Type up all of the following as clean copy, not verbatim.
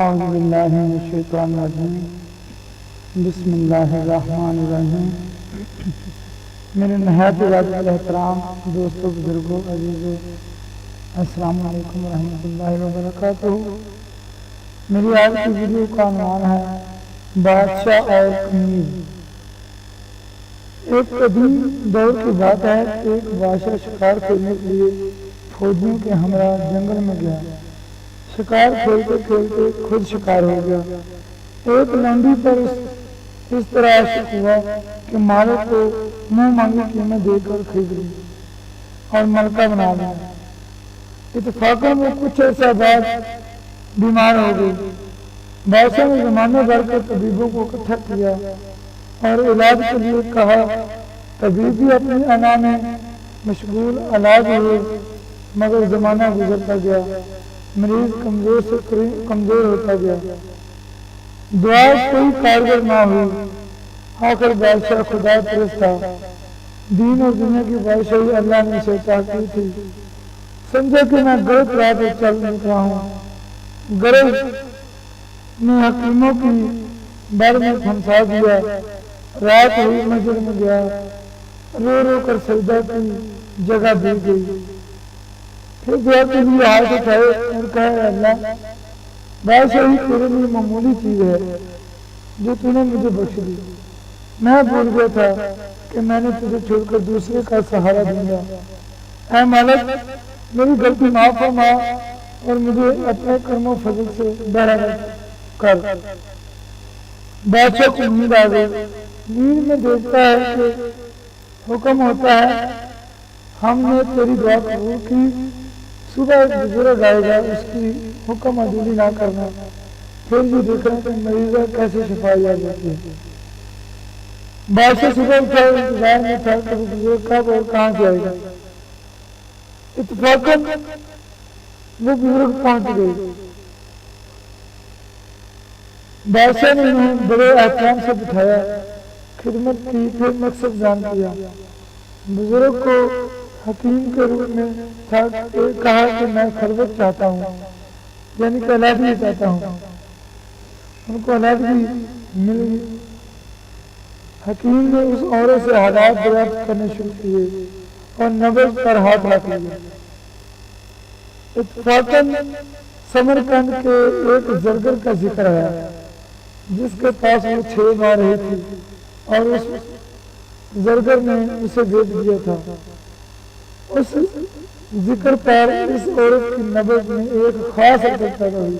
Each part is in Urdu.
اعوذ باللہ من الشیطان الرجیم بسم اللہ الرحمن الرحیم۔ میرے نہایت واجب احترام دوستوں، بزرگوں، عزیزوں، السلام علیکم ورحمۃ اللہ وبرکاتہ۔ میری آج کی ویڈیو کا عنوان ہے بادشاہ اور قمیض۔ ایک قدیم دور کی بات ہے کہ ایک بادشاہ شکار کھیلنے کے لیے فوجیوں کے ہمراہ جنگل میں گیا۔ شکار کھیلتے کھیلتے خود شکار ہو گیا۔ ایک لونڈی پر اس طرح عاشق ہوا کہ مالک کو منہ مانگی قیمت دے کر خرید لی اور ملکہ بنا لیا۔ اتفاقاً وہ کچھ عرصہ بعد بیمار ہو گئی۔ بادشاہ نے زمانے بھر کے طبیبوں کو اکٹھا کیا اور علاج کے لیے کہا۔ طبیب بھی اپنی انا میں مشغول علاج ہوئے، مگر زمانہ گزرتا گیا، مریض کمزور سے کمزور ہوتا گیا، دعا کوئی کارگر نہ ہوئی۔ آخر بادشاہ خدا پرست تھا، دین اور دنیا کی بادشاہی اللہ نے اسے عطا کی تھی۔ سمجھا کہ میں غلط راہ پر چل نکلا ہوں، غرض نے حکیموں کی بر میں پھنسا دیا۔ رات ہوئی، مسجد میں گیا، رو رو کر سجدہ کی جگہ دی گئی۔ پھر دعا کے لیے ہاتھ اٹھائے اور کہا، اللہ بادشاہی تیرے لیے معمولی چیز ہے جو تو نے مجھے بخش دی۔ میں بھول گیا تھا کہ میں نے تجھے چھوڑ کر دوسرے کا سہارا دیا۔ اے مالک، میری غلطی معاف فرما اور مجھے اپنے کرم و فضل سے بہرہ کر۔ بادشاہ کو نیند آ گئی۔ نیند میں دیکھتا ہے کہ حکم ہوتا ہے، ہم نے تیری دعا قبول کی، صبح ایک بزرگ آئے گا، اس کی حکم عدولی نہ کرنا، پھر بھی دیکھنا کہ مریضہ کیسے شفا یا جاتی ہے۔ بادشاہ صبح اٹھا، انتظار میں تھا کہ وہ بزرگ کب اور کہاں سے آئے گا۔ اتفاقاً وہ بزرگ پہنچ گئے۔ بادشاہ نے انہیں بڑے احترام سے بٹھایا، خدمت کی، پھر مقصد جان کیا۔ بزرگ کو حکیم کے روپ میں کہا کہ میں خلوت چاہتا ہوں، یعنی کہ علیحدگی چاہتا ہوں۔ ان کو علیحدگی مل گئی۔ حکیم نے اس عورت سے حالات دریافت کرنے شروع کیے اور نبض پر ہاتھ رکھ لیا۔ اتفاقاً سمرقند کے ایک زرگر کا ذکر ہے جس کے پاس وہ 6 ماہ رہی تھی اور اس زرگر نے اسے بیچ دیا تھا۔ اس ذکر پر اس عورت کی نبض میں ایک خاص حرکت پیدا ہوئی۔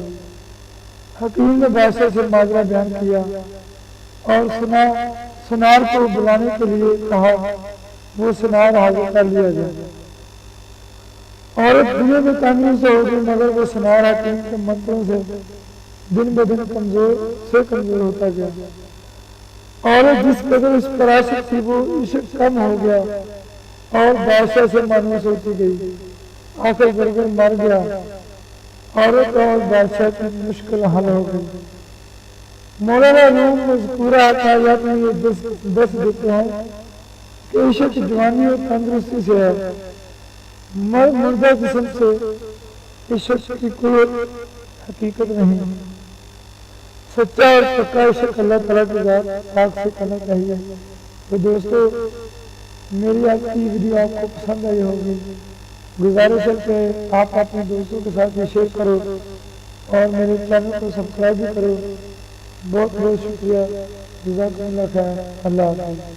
حکیم نے بادشاہ سے ماجرا بیان کیا اور سنار کو بلانے کے لیے کہا۔ وہ سنار حاضر کر لیا گیا۔ عورت دنیا میں تنگی سے ہو گئی، مگر وہ سنار حکیم کے منتروں سے دن بدن کمزور ہوتا گیا۔ عورت جس قدر اس پر عاشق تھی، وہ عشق کم ہو گیا اور بادشاہ سے مانوس ہوتی گئی۔ آخر زرگر مر گیا۔ عورت اور بادشاہ کی مشکل حل ہو گئی۔ مولانا روم مذکورہ حکایات میں یہ دس دیتے ہیں کہ عشق جوانی اور تندرستی سے ہے، مردہ جسم سے عشق کی کوئی حقیقت نہیں۔ سچا اور پکا عشق اللہ تعالیٰ کی ذات پاک سے کرنا چاہیے۔ تو دوستو، میری آج کی ویڈیو آپ کو پسند آئی ہوگی۔ گزارش ہے کہ آپ اپنے دوستوں کے ساتھ شیئر کرو اور میرے چینل کو سبسکرائب بھی کرو۔ بہت بہت شکریہ۔ جزاکم اللہ خیر۔ اللہ حافظ۔